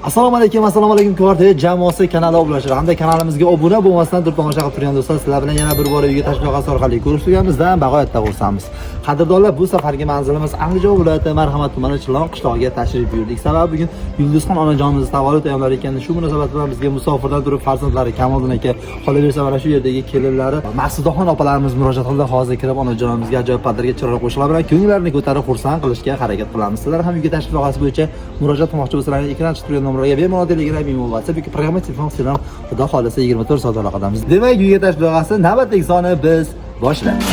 Assalomu alaykum kvartet jamoasi kanali obunachilari hamda kanalimizga obuna bo'lmasdan turib tomosha qilib turgan do'stlar, sizlar bilan yana bir bora uyga tashviqot orqali ko'rishganimizdan bag'oyatda xursandmiz. Qadrdonlar, bu safargi manzilimiz Andijon viloyati Marhamat tumani Chilon qishlog'iga tashrif buyurdik. Sababi bugun Yulduzxon onajonimiz tavallud ayyomlari ekan. Shu munosabat bilan bizga musofirdan turib farzandlari Kamoliddin aka, qolaversa mana shu yerdagi kelinlari Maqsudaxon opalarimiz murojaat qildi. Hozir kirib onajonimizga ajoyib padlarga chiroq qo'shiqlar bilan ko'ngillarni ko'tarib xursand qilishga harakat qilamiz. Sizlar ham uyga tashrif buyurg'asi bo'yicha murojaat qilmoqchi bo'lsalaringiz ekran chiqib turgan nomerlarga bemalol Telegram, imo, WhatsApp yoki programma telefon silan xudo xolisa 24 soat aloqadamiz. Demak, uyga tashrif buyurg'asi navbatdagi soni biz boshlaymiz.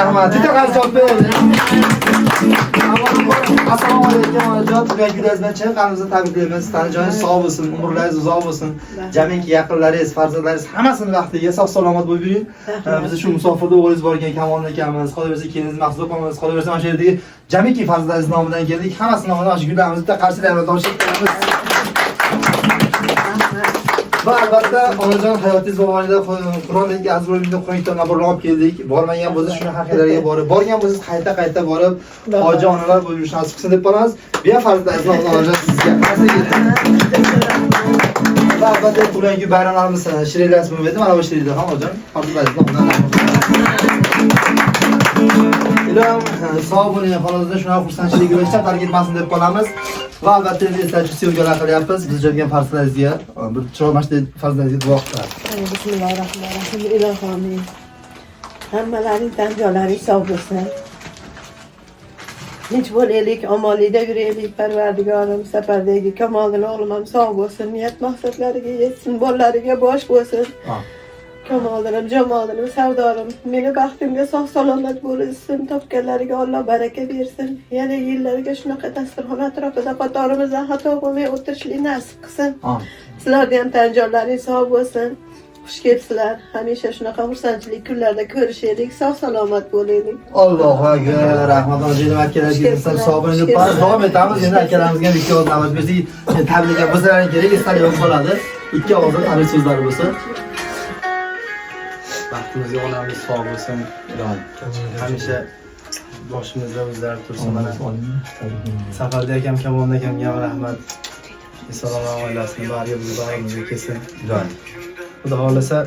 Rahmat. Bitta qarz topib. Assalomu alaykum onajon. Bugun bilan chin qalbimizdan tabriklaymiz. Tanijoningiz sog' bo'lsin, umrlaringiz uzoq bo'lsin. Jamiki yaqinlaringiz, farzandlaringiz hammasini vaqtiga sog' salomat bo'lib yuring. Biz shu musofirda o'g'lingiz borgan Kamoliddin akamiz, qolaversa keliniz Maqsud opamiz, qolaversa mana shu yerdagi jamiki farzandlaringiz nomidan keldik. Hammasi nomidan shu gullarimizni bitta qarshilaymiz, toshib qo'yamiz. Va albatta onajon hayotingiz davomida Qur'ondagi azrolimda Qur'on kitobini borib keldik. Bormagan bo'lsa shuni haqilariga borib, borgan bo'lsangiz qayta borib hoji onalar bo'lib yurishni nasib qilsin deb qolamiz. Befarqsiz onajon sizga. Va albatta bugungi bayramlarimiz shirinlar bo'lmaydi. Mana bu shirinlar ham onajon farzandlaringiz nomidan. Ilom sog' bo'ling, xonamizda shunaqa xursandchilik bo'lsa tark etmasin deb qolamiz. Va albatta eslachi sevgilar qilyapmiz. Biz jo'rgan farzandlaringizga bir chiroqmashda farzandlaringizga duo qilamiz. Bismillahirrohmanirrohim. Ilohim. Hammalaring tan joylaring sog' bo'lsin. Tinch bo'laylik, omonlikda yuraylik. Parvardigorim, safardagi Kamoliddin o'g'lim ham sog' bo'lsin, niyat maqsadlariga yetsin, bolalariga bosh bo'lsin. Kamoliddin, Jamoliddin, savdorim, meni baxtimga sog' salomat bo'lsin, topganlariga Alloh baraka bersin. Yana yillarga shunaqa dasturxon atrofida qatorimizdan xato bo'lmay o'tirishlik nasib qilsin. Sizlarga ham tan joylaring sog' bo'lsin. Xush kelibsizlar. Hamisha shunaqa xursandchilik kunlarda ko'rishaylik, sog' salomat bo'laylik. Allohu akbar. Rahmat onajon, akalaringizga sog' bo'ling deb davom etamiz. Endi akalarimizga ikki oz navbat bersak, tabriklar bo'lsalaring kerak, esdalik bo'ladi. Ikki og'izdan tabrik so'zlari bo'lsin. Baxtimizga onamiz sog' bo'lsin. Hamisha boshimizda o'zlari tursin. Mana safarda akam Kamoliddin akamga ham rahmat. Salomon oilasini bariga bizni bag'rimizga kelsin. Xudo xolasa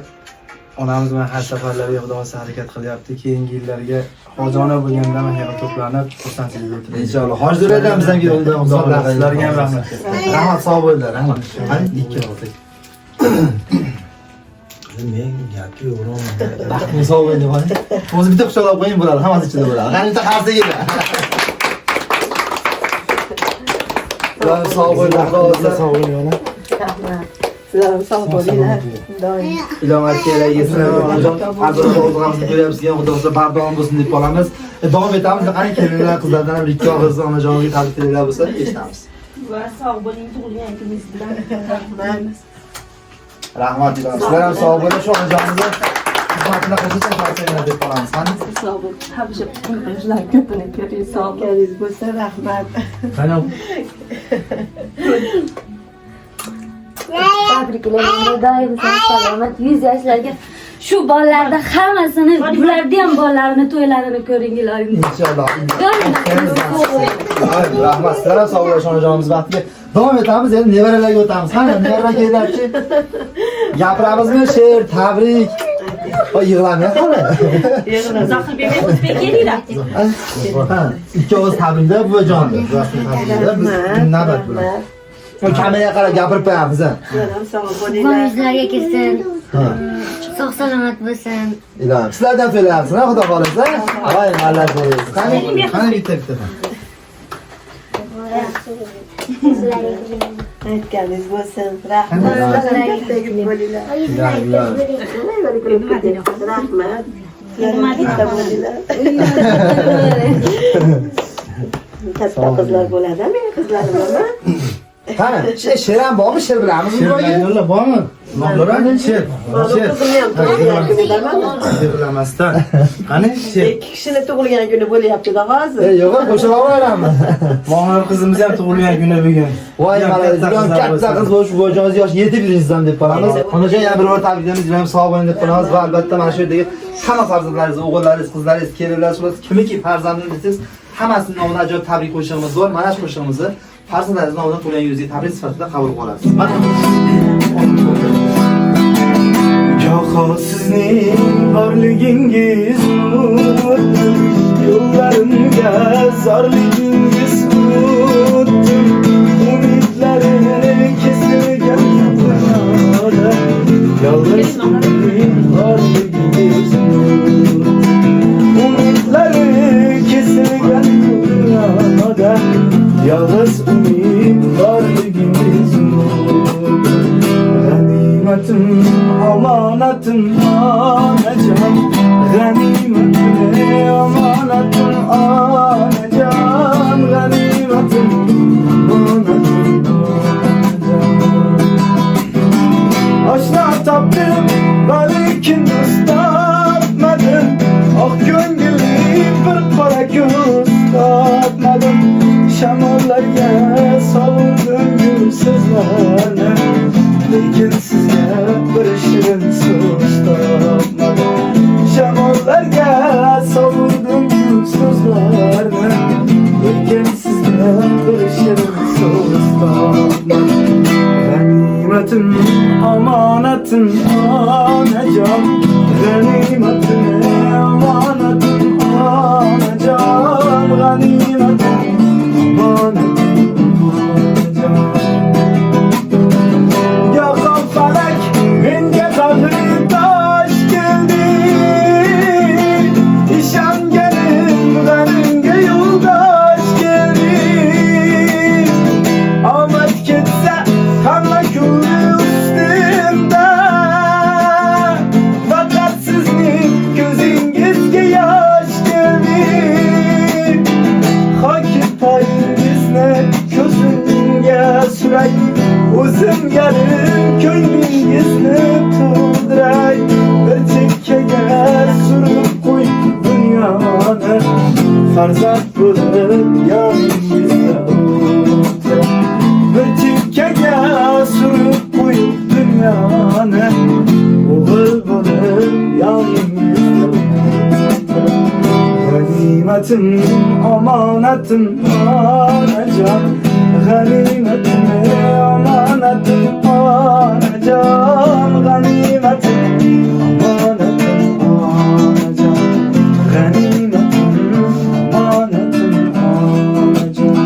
onamiz mana har safarlarga xudo xolasa harakat qilyapti. Keyingi yillarga hojona bo'lganda mana yerga to'planib xursandchilik o'tiradi. Inshaalloh. Hojirlardan biz ham sizlarga ham rahmat. Rahmat, sog' bo'linglar. Rahmat. Qani ikki og'iz. Men gapga o'raman. Baxtni sog' bo'ling deb. O'zi bitta quchoqlab qo'ying bo'ladi, hammasi ichida bo'ladi. Qani bitta qarsiga. Sog' bo'linglar, xudo xolasa. Sog' bo'ling ona. Rahmat. Sizlar sog' bo'linglar. Doim. Ilom akalaringizni onajon farzandlaringizni ko'ryapsizga xudo xolasa bardavom bo'lsin deb qolamiz. Davom etamiz. Qani kelinlar, qizlardan ham ikki og'iz onajonga tabriklar bo'lsa, eshitamiz. Va sog' bo'ling, tug'ilgan kuningiz bilan. Rahmat. Rahmat ilom. Sizlar ham sog' bo'ling, shu onajonimizni xizmatini qilishni tavsiya deb qolamiz. Qani? Sog' bo'ling. Hamisha shular ko'pini ko'ring, sog' bo'ling. Galingiz bo'lsa rahmat. Qani? Tabriklayman, doim sog' salomat 100 yoshlarga Shu bolalarda hammasini, bularni ham bolalarini to'ylarini ko'ring iloyim. Inshaalloh. Rahmat, sizlar ham sog' bo'ling, onajonimiz baxtiga davom etamiz. Endi nevaralarga o'tamiz. Qani, nevaralar keladi-chi? Gapiramizmi? She'r, tabrik. Voy yig'lamay qoldi. Zohirbek O'zbek kelinglar. Ha, ikkovimiz tabrikda buvajonni. Biz navbat bilan. Kameraga qarab gapirib qo'yamiz. Sizlarham sog' bo'linglar. Boyizlarga kelsin. Ha. Sog' salomat bo'lsin. Ilohim, sizlardan to'layapsiz, xudo xolasa. Voy, mallas bo'laysiz. Qani bitta. Aytganingiz bo'lsin. Rahmat. Sizlarga bo'linglar. Rahmat. Sizlar bitta bo'linglar. Katta qizlar bo'ladi, men qizlarimmi? Qani, she'r ham bormi? She'r bilamizmi? Yo'lla bormi? Nomlaran she'r. She'r. Qizimni ham tug'ilgan kunidaman. She'r bilamasdan. Qani she'r. Ikki kishini tug'ilgan kuni bo'lyapti-da hozir. Yo'q, qo'shib olmayapman. Mo'g'ul qizimiz ham tug'ilgan kuni bugun. Voy, katta qiz bo'lish bo'jongiz yosh yetib yuringizdan deb qolamiz. Onajon yana bir bor tabriklaymiz, juda ham sog' bo'ling deb qolamiz va albatta mana shu yerdagi hamma farzandlaringiz, o'g'illaringiz, qizlaringiz, kelinlaringiz, kimiki farzandingiz hammasining nomidan ajoyib tabrik qo'shig'imiz bor. Mana shu qo'shig'imizni farzandlaringiz nomidan to'lagan yuzga tabrik sifatida qabul qilasiz. Mana Goho sizning borligingiz nur, yo'llarimga zorligingiz o'tdi. Umidlarim kesilgan dunyoda, yolg'iz sizning borligingiz nur. Umidlari kesilgan dunyoda, yolg'iz umid borligingiz nur. G'animatim, omonatim, onajon. G'animatim, omonatim, onajon. G'animatim, omonatim, onajon. Oshna topdim, lekin do'st topmadim. Oq ko'ngilli bir qora ko'z topmadim. Shamollarga sovurdim gul so'zlarni, lekin sizga bir shirin so'z topmadim. Shamollarga sovurdim gul so'zlarni, lekin sizga bir shirin so'z topmadim. G'animatim, omonatim, onajon. G'animatim, omonatim, onajon. G'animatim, omonatim, onajon. Yo'qol falak menga qadri tosh keldi. Ishonganim g'animga yo'ldosh keldi. Omad ketsa hamma kuldi ustimda. Faqat sizning ko'zingizga yosh keldi. Hoki poyingizni ko'zimga suray, o'zim yarim ko'nglingizni to'ldiray. Bir chekkaga surib qo'y dunyoni, farzand bo'lib yoningizda o'tir. Bir chekkaga surib qo'y dunyoni, o'g'il bo'lib yoningizda o'tir. G'animatim, omonatim, onajon. G'animatim, omonatim, onajon. G'animatim, omonatim, onajon. G'animatim, omonatim, onajon.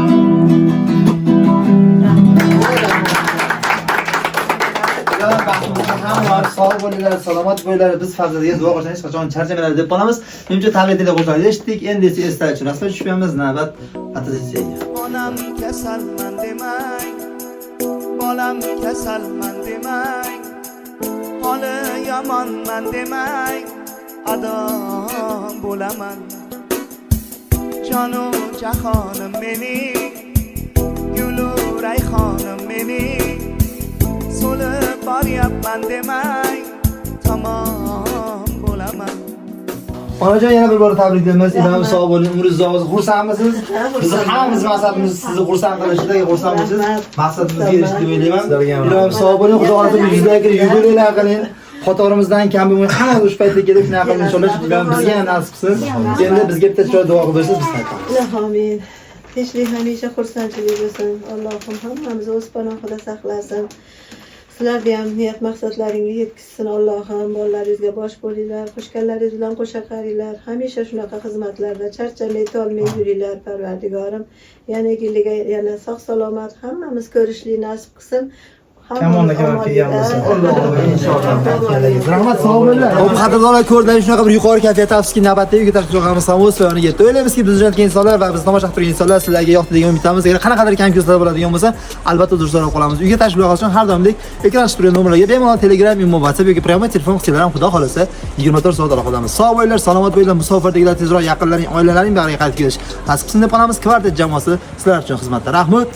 hamma sog' bo'linglar, salomat bo'linglar. Biz farzandga duo qilishdan hech qachon charchamaylar deb qolamiz. Menimcha tabriklar qo'shiladi. Eshitdik, endi esa esdan chiqarsa tushmaymiz. Navbat fotosessiyaga. Onam kasalman demang, bolam kasalman demang, holi yomonman demang, adam bo'laman. Jonu jahonim mening, gulu rayhonim mening, so'lib boryapman demang, tamom bo'laman. Onajon yana bir bor tabriklaymiz. Ilohim sog' bo'ling, umringiz uzoq bo'lsin. Xursandmisiz? Biz hammamiz maqsadimiz sizni xursand qilishda, xursandmisiz? Maqsadimizga erishdik deb o'ylayman. Ilohim sog' bo'ling, xudo xolasa yuzlarga yuguringlar qiling. Qatorimizdan kam bo'lmay hamma o'sha paytda kelib shunaqa qilib inshaalloh bizga ham nasib qilsin. Endi bizga bitta chiroyli duo qilib bersangiz biz aytamiz. Amin. Tinchlik hamisha xursandchilik bo'lsin. Allohim hammamizni o'z panohida saqlasin. Sizlarga ham niyat maqsadlaringga yetkazsin. Allohim bolalaringizga bosh bo'linglar, qo'shganlaringiz bilan qo'sha qaringlar. Hamisha shunaqa xizmatlarda charchamay, tolmay yuringlar, Parvardigorim. Yana yiliga yana sog' salomat hammamiz ko'rishlik nasib qilsin. Kamonda kelib kelgan bo'lsin. Rahmat, sog' bo'linglar. Hop, qadrdonlar ko'rdilar shunaqa bir yuqori kayfiyat tavsiya navbatdagi uyga tashrif buyurganimiz samoz yoniga yetdi. O'ylaymizki biz jo'natgan insonlar va biz tomosha qilib turgan insonlar sizlarga yoqdi degan umidamiz. Agar qanaqadir kam ko'zlar bo'ladigan bo'lsa, albatta dur so'rab qolamiz. Uyga tashrif buyurish uchun har doimdek ekran chiqib turgan nomerlarga bemalol Telegram, Imo, WhatsApp yoki private telefon qilsanglar ham xudo xolasa 24 soat aloqadamiz. Sog' bo'linglar, salomat bo'linglar, musofirdagilar tezroq yaqinlaring, oilalaring bag'riga qaytib kelish nasib qilsin deb qolamiz. Kvartet jamoasi sizlar uchun xizmatda. Rahmat.